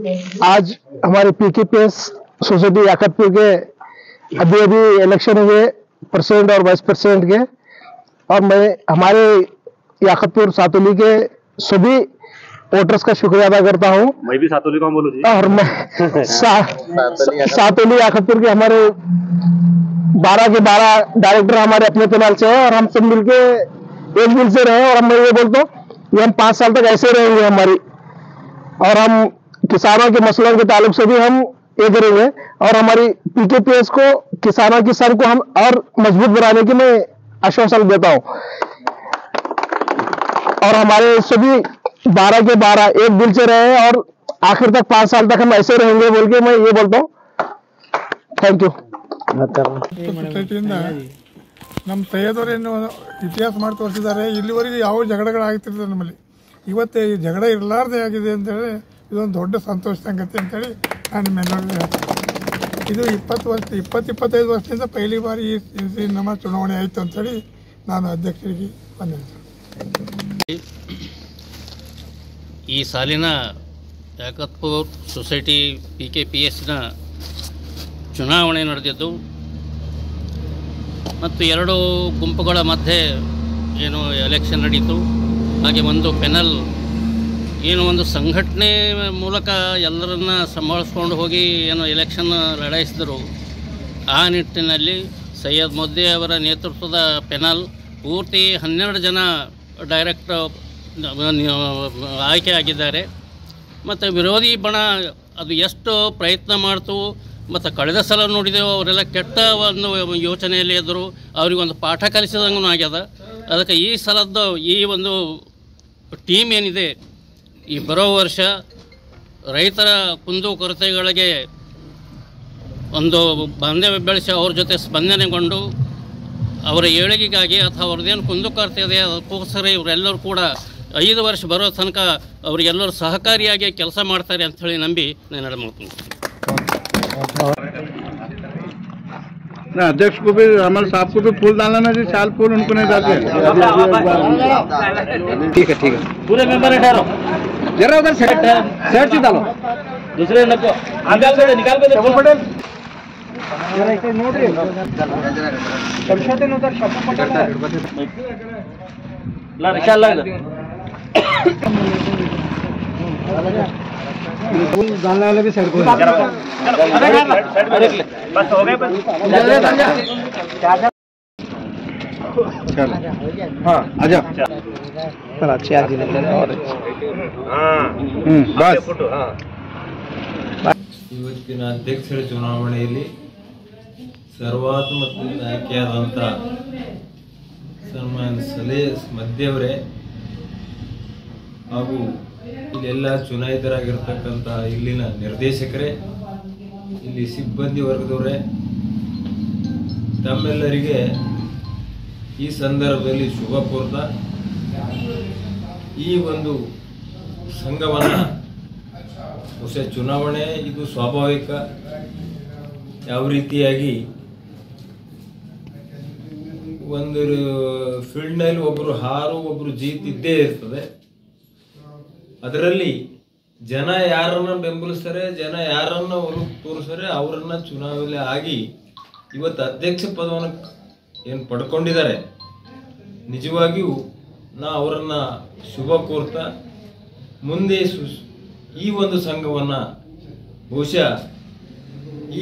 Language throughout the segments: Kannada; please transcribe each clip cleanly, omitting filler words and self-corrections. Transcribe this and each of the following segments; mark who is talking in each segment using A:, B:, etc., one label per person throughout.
A: आज हमारे पीकेपीएस सोसाइटी याकतपुर के अभी अभी इलेक्शन हुए प्रेसिडेंट और वाइस प्रेसिडेंट के, और मैं हमारे याकतपुर सातोली के सभी वोटर्स का शुक्रिया अदा करता हूँ।
B: मैं भी सातोली का बोलूँ जी।
A: और मैं सातोली याकतपुर के हमारे 12 के 12 डायरेक्टर हमारे अपने पैनल से है, और हम सब मिलके एक दिल से रहे। और मैं ये बोलता हूँ कि हम 5 साल तक ऐसे रहेंगे हमारी, और हम किसानों के मसलों के ताल्लुक से भी हम ये करेंगे, और हमारी पीकेपीएस को किसानों की संघ को हम और मजबूत बनाने की मैं आश्वासन देता हूँ। और हमारे सभी 12 के 12 एक दिल से रहे, और आखिर तक 5 साल तक हम ऐसे रहेंगे बोल के मैं ये बोलता हूँ। Thank you.
C: ಸೊಸೈಟಿಯಿಂದ ನಮ್ಮ ಸೈಯದವರೇನು ಇತಿಹಾಸ ಮಾಡಿ ತೋರಿಸಿದ್ದಾರೆ. ಇಲ್ಲಿವರೆಗೆ ಯಾವ ಜಗಳಗಳಾಗ್ತಿರ್ತದೆ ನಮ್ಮಲ್ಲಿ. ಇವತ್ತೇ ಈ ಜಗಳ ಇರಲಾರ್ದೆ ಆಗಿದೆ ಅಂತೇಳಿ ಇದೊಂದು ದೊಡ್ಡ ಸಂತೋಷ ಸಂಗತಿ ಅಂತೇಳಿ ನಾನು ನಿಮ್ಮೆಲ್ಲರಿಗೂ ಹೇಳ್ತೀನಿ. ಇದು 25 ವರ್ಷದಿಂದ ಪಹಲಿ ಬಾರಿ ಈ ನಮ್ಮ ಚುನಾವಣೆ ಆಯಿತು ಅಂತೇಳಿ ನಾನು ಅಧ್ಯಕ್ಷರಿಗೆ ಬಂದಿದ್ದೆ.
D: ಈ ಸಾಲಿನ ಯಾಕತ್ಪುರ್ ಸೊಸೈಟಿ PKPSನ ಚುನಾವಣೆ ನಡೆದಿದ್ದು ಮತ್ತು 2 ಗುಂಪುಗಳ ಮಧ್ಯೆ ಏನು ಎಲೆಕ್ಷನ್ ನಡೀತು. ಹಾಗೆ ಒಂದು ಪೆನಲ್ ಏನು ಒಂದು ಸಂಘಟನೆ ಮೂಲಕ ಎಲ್ಲರನ್ನ ಸಂಭಾಳಿಸ್ಕೊಂಡು ಹೋಗಿ ಏನು ಎಲೆಕ್ಷನ್ ಲಢಾಯಿಸಿದರು. ಆ ನಿಟ್ಟಿನಲ್ಲಿ ಸೈಯದ್ ಮೊದ್ದೆ ಅವರ ನೇತೃತ್ವದ ಪೆನಲ್ ಪೂರ್ತಿ 12 ಜನ ಡೈರೆಕ್ಟ್ ಆಯ್ಕೆ ಆಗಿದ್ದಾರೆ. ಮತ್ತು ವಿರೋಧಿ ಬಣ ಅದು ಎಷ್ಟು ಪ್ರಯತ್ನ ಮಾಡ್ತು, ಮತ್ತು ಕಳೆದ ಸಲ ನೋಡಿದೆವು ಅವರೆಲ್ಲ ಕೆಟ್ಟ ಒಂದು ಯೋಚನೆಯಲ್ಲಿ ಇದ್ದರು. ಅವರಿಗೊಂದು ಪಾಠ ಕಲಿಸಿದಂಗೂ ಆಗ್ಯದ. ಅದಕ್ಕೆ ಈ ಸಲದ್ದು ಈ ಒಂದು ಟೀಮ್ ಏನಿದೆ, ಈ ಬರೋ ವರ್ಷ ರೈತರ ಕುಂದು ಕೊರತೆಗಳಿಗೆ ಒಂದು ಬಾಂಧವ್ಯ ಬೆಳೆಸಿ ಅವ್ರ ಜೊತೆ ಸ್ಪಂದನೆಗೊಂಡು ಅವರ ಏಳಿಗೆಗಾಗಿ ಅಥವಾ ಅವ್ರದ್ದೇನು ಕುಂದುಕೊರತೆ ಇದೆ ಅದಕ್ಕೋಸ್ಕರ ಇವರೆಲ್ಲರೂ ಕೂಡ 5 ವರ್ಷ ಬರೋ ತನಕ ಅವರಿಗೆಲ್ಲರೂ ಸಹಕಾರಿಯಾಗಿ ಕೆಲಸ ಮಾಡ್ತಾರೆ ಅಂಥೇಳಿ ನಂಬಿ ನಾನು ಹೇಳ್ತೀನಿ.
E: ना अध्यक्ष को भी अमल साहब को भी फूल डालना ना जी, चाल फूल उनको नहीं डालते। ठीक है
B: पूरे मेंबर ठहरो,
E: जरा उधर सेट से डालो,
B: दूसरे निकाल के देखो पटेल
E: जरा एक नोट रे कमशाते न उधर शब्द पटेल
B: ला रिक्शा लगा
E: डालने वाले भी साइड को
B: बस हो गए।
E: चलो हाँ आजा चल अच्छी आज और बस
F: ಇವತ್ತಿನ ಅಧ್ಯಕ್ಷರ ಚುನಾವಣೆಯಲ್ಲಿ ಸರ್ವಾನುಮತದಿಂದ ಆಯ್ಕೆಯಾದಂಥ ಸನ್ಮಾನ್ಯ ಸಲೇಸ್ ಮಧ್ಯವರೇ ಹಾಗೂ ಇಲ್ಲೆಲ್ಲ ಚುನಾಯಿತರಾಗಿರ್ತಕ್ಕಂಥ ಇಲ್ಲಿನ ನಿರ್ದೇಶಕರೇ, ಇಲ್ಲಿ ಸಿಬ್ಬಂದಿ ವರ್ಗದವರೇ, ತಮ್ಮೆಲ್ಲರಿಗೆ ಈ ಸಂದರ್ಭದಲ್ಲಿ ಶುಭ ಕೋರ್ತಾ ಈ ಒಂದು ಸಂಘವನ್ನು ಹೊಸ ಚುನಾವಣೆ ಇದು ಸ್ವಾಭಾವಿಕ. ಯಾವ ರೀತಿಯಾಗಿ ಒಂದು ಫೀಲ್ಡ್ನಲ್ಲಿ ಒಬ್ಬರು ಹಾರು ಒಬ್ಬರು ಜೀತ್ ಇದ್ದೇ ಇರ್ತದೆ. ಅದರಲ್ಲಿ ಜನ ಯಾರನ್ನ ಬೆಂಬಲಿಸ್ತಾರೆ, ಜನ ಯಾರನ್ನ ಒಲವು ತೋರಿಸ್ತಾರೆ, ಅವರನ್ನ ಚುನಾವಣೆ ಆಗಿ ಇವತ್ತು ಅಧ್ಯಕ್ಷ ಪದವನ್ನು ಏನು ಪಡ್ಕೊಂಡಿದ್ದಾರೆ. ನಿಜವಾಗಿಯೂ ನಾ ಅವರನ್ನ ಶುಭ ಕೋರ್ತಾ ಮುಂದೆ ಈ ಒಂದು ಸಂಘವನ್ನು ಬಹುಶಃ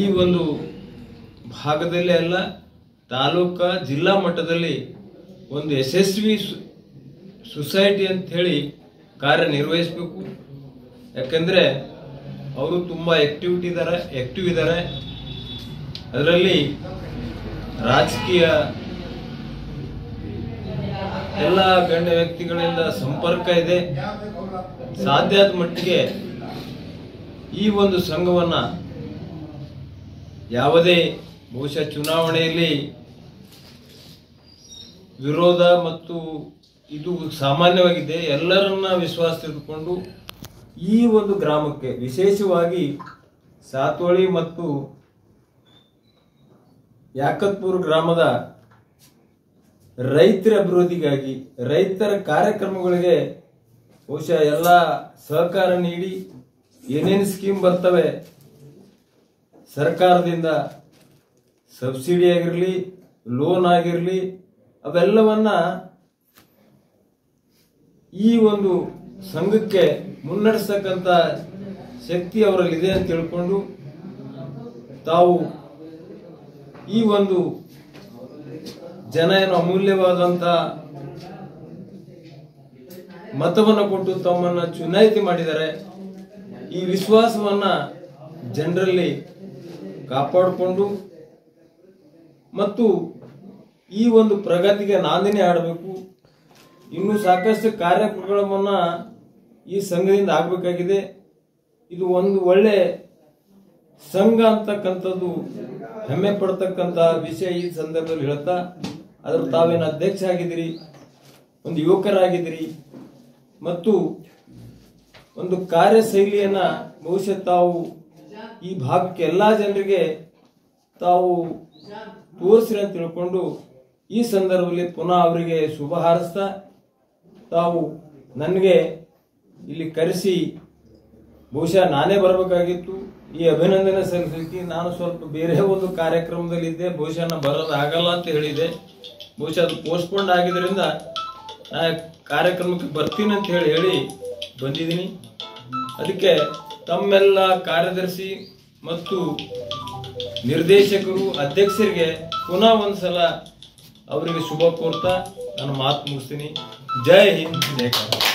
F: ಈ ಒಂದು ಭಾಗದಲ್ಲೇ ಅಲ್ಲ, ತಾಲೂಕಾ ಜಿಲ್ಲಾ ಮಟ್ಟದಲ್ಲಿ ಒಂದು ಯಶಸ್ವಿ ಸೊಸೈಟಿ ಅಂತ ಹೇಳಿ ಕಾರ್ಯನಿರ್ವಹಿಸಬೇಕು. ಯಾಕಂದರೆ ಅವರು ತುಂಬ ಆಕ್ಟಿವ್ ಇದ್ದಾರೆ. ಅದರಲ್ಲಿ ರಾಜಕೀಯ ಎಲ್ಲ ಗಣ್ಯ ವ್ಯಕ್ತಿಗಳಿಂದ ಸಂಪರ್ಕ ಇದೆ. ಸಾಧ್ಯ ಆದ ಮಟ್ಟಿಗೆ ಈ ಒಂದು ಸಂಘವನ್ನು ಯಾವುದೇ ಬಹುಶಃ ಚುನಾವಣೆಯಲ್ಲಿ ವಿರೋಧ ಮತ್ತು ಇದು ಸಾಮಾನ್ಯವಾಗಿದೆ. ಎಲ್ಲರನ್ನ ವಿಶ್ವಾಸ ತೆಗೆದುಕೊಂಡು ಈ ಒಂದು ಗ್ರಾಮಕ್ಕೆ ವಿಶೇಷವಾಗಿ ಸಾತೋಳಿ ಮತ್ತು ಯಾಕತ್ಪುರ ಗ್ರಾಮದ ರೈತರ ಅಭಿವೃದ್ಧಿಗಾಗಿ, ರೈತರ ಕಾರ್ಯಕ್ರಮಗಳಿಗೆ ಬಹುಶಃ ಎಲ್ಲ ಸಹಕಾರ ನೀಡಿ ಏನೇನು ಸ್ಕೀಮ್ ಬರ್ತವೆ ಸರ್ಕಾರದಿಂದ, ಸಬ್ಸಿಡಿ ಆಗಿರಲಿ, ಲೋನ್ ಆಗಿರಲಿ, ಅವೆಲ್ಲವನ್ನ ಈ ಒಂದು ಸಂಘಕ್ಕೆ ಮುನ್ನಡೆಸತಕ್ಕಂಥ ಶಕ್ತಿ ಅವರಲ್ಲಿದೆ ಅಂತ ತಿಳ್ಕೊಂಡು ತಾವು ಈ ಒಂದು ಜನ ಏನು ಅಮೂಲ್ಯವಾದಂತ ಮತವನ್ನು ಕೊಟ್ಟು ತಮ್ಮನ್ನ ಚುನಾಯಿತಿ ಮಾಡಿದ್ದಾರೆ. ಈ ವಿಶ್ವಾಸವನ್ನ ಜನರಲ್ಲಿ ಕಾಪಾಡಿಕೊಂಡು ಮತ್ತು ಈ ಒಂದು ಪ್ರಗತಿಗೆ ನಾಂದಿನೇ ಆಡಬೇಕು. ಇನ್ನು ಸಾಕಷ್ಟು ಕಾರ್ಯಕ್ರಮಗಳನ್ನ ಈ ಸಂಘದಿಂದ ಆಗಬೇಕಾಗಿದೆ. ಇದು ಒಂದು ಒಳ್ಳೆ ಸಂಘ ಅಂತಕ್ಕಂಥದ್ದು ಹೆಮ್ಮೆ ಪಡ್ತಕ್ಕಂಥ ವಿಷಯ ಈ ಸಂದರ್ಭದಲ್ಲಿ ಹೇಳ್ತಾ, ಅದ್ರ ತಾವೇನು ಅಧ್ಯಕ್ಷ ಆಗಿದ್ದೀರಿ, ಒಂದು ಯುವಕರಾಗಿದ್ದೀರಿ ಮತ್ತು ಒಂದು ಕಾರ್ಯಶೈಲಿಯನ್ನ ಬಹುಶಃ ತಾವು ಈ ಭಾಗಕ್ಕೆ ಎಲ್ಲಾ ಜನರಿಗೆ ತಾವು ತೋರಿಸಿರಿ ಅಂತ ತಿಳ್ಕೊಂಡು ಈ ಸಂದರ್ಭದಲ್ಲಿ ಪುನಃ ಅವರಿಗೆ ಶುಭ ಹಾರೈಸ್ತಾ, ತಾವು ನನಗೆ ಇಲ್ಲಿ ಕರೆಸಿ ಬಹುಶಃ ನಾನೇ ಬರಬೇಕಾಗಿತ್ತು ಈ ಅಭಿನಂದನೆ ಸಲ್ಲಿಸಲಿಕ್ಕೆ. ನಾನು ಸ್ವಲ್ಪ ಬೇರೆ ಒಂದು ಕಾರ್ಯಕ್ರಮದಲ್ಲಿ ಇದ್ದೆ, ಬಹುಶಃ ನಾನು ಬರೋದಾಗಲ್ಲ ಅಂತ ಹೇಳಿದೆ. ಬಹುಶಃ ಅದು ಪೋಸ್ಟ್ಪೋಂಡ್ ಆಗಿದ್ದರಿಂದ ನಾ ಕಾರ್ಯಕ್ರಮಕ್ಕೆ ಬರ್ತೀನಿ ಅಂತ ಹೇಳಿ ಬಂದಿದ್ದೀನಿ. ಅದಕ್ಕೆ ತಮ್ಮೆಲ್ಲ ಕಾರ್ಯದರ್ಶಿ ಮತ್ತು ನಿರ್ದೇಶಕರು, ಅಧ್ಯಕ್ಷರಿಗೆ ಪುನಃ ಒಂದ್ಸಲ ಅವರಿಗೆ ಶುಭ ಕೋರ್ತಾ ನಾನು ಮಾತು ಮುಗಿಸ್ತೀನಿ. ಜೈ ಹಿಂದ್, ಜೈ ಕರ್ನಾಟಕ.